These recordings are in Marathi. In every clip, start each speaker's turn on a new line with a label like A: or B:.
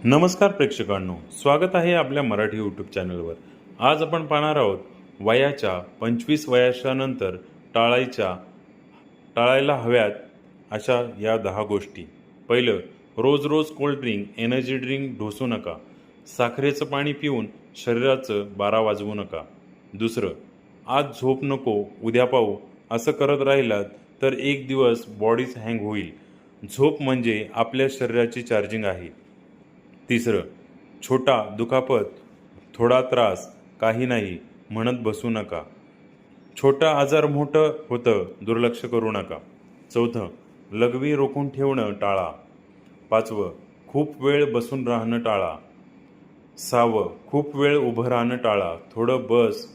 A: नमस्कार प्रेक्षकांनो, स्वागत आहे आपल्या मराठी यूट्यूब चॅनलवर। आज आपण पाहणार आहोत वयाच्या 25 वर्षानंतर टाळायला हव्यात अशा या 10 गोष्टी। पहिलं, रोज रोज कोल्ड ड्रिंक, एनर्जी ड्रिंक ढोसू नका। साखरेचं पाणी पिऊन शरीराचं 12 वाजवू नका। दुसरं, आज झोप नको उद्या पाहू असं करत राहिलात तर एक दिवस बॉडीच हँग होईल। झोप म्हणजे आपल्या शरीराची चार्जिंग आहे। तिसरं, छोटा दुखापत, थोडा त्रास, काही नाही म्हणत बसू नका। छोटा आजार मोठं होतं, दुर्लक्ष करू नका। चौथं, लघवी रोखून ठेवणं टाळा। पाचवं, खूप वेळ बसून राहणं टाळा। सहावं, खूप वेळ उभं राहणं टाळा, थोडं बस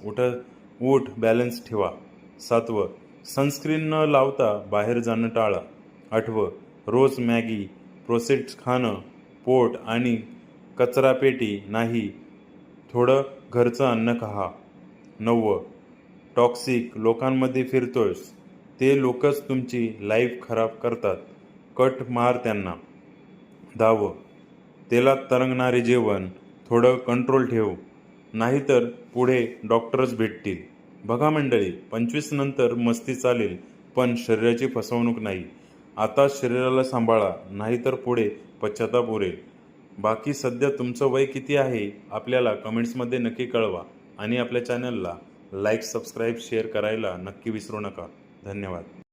A: उठ बॅलन्स ठेवा। सातवं, सनस्क्रीन न लावता बाहेर जाणं टाळा। आठवं, रोज मॅगी प्रोसेस्ड खाणं पोट आणि कचरापेटी नाही, थोडं घरचं अन्न खा। नववं, टॉक्सिक लोकांमध्ये फिरतोयस ते लोकच तुमची लाईफ खराब करतात, कट मार त्यांना। 10वं, तेलात तरंगणारे जेवण, थोडं कंट्रोल ठेव, नाहीतर पुढे डॉक्टरच भेटतील। बघा मंडळी, 25 नंतर मस्ती चालेल पण शरीराची फसवणूक नाही। आता शरीराला सांभाळा, नाहीतर पुढे पश्चाताप उरेल। बाकी सध्या तुमचं वय किती आहे आपल्याला कमेंट्समध्ये नक्की कळवा आणि आपल्या चॅनलला लाईक, सबस्क्राईब, शेअर करायला नक्की विसरू नका। धन्यवाद।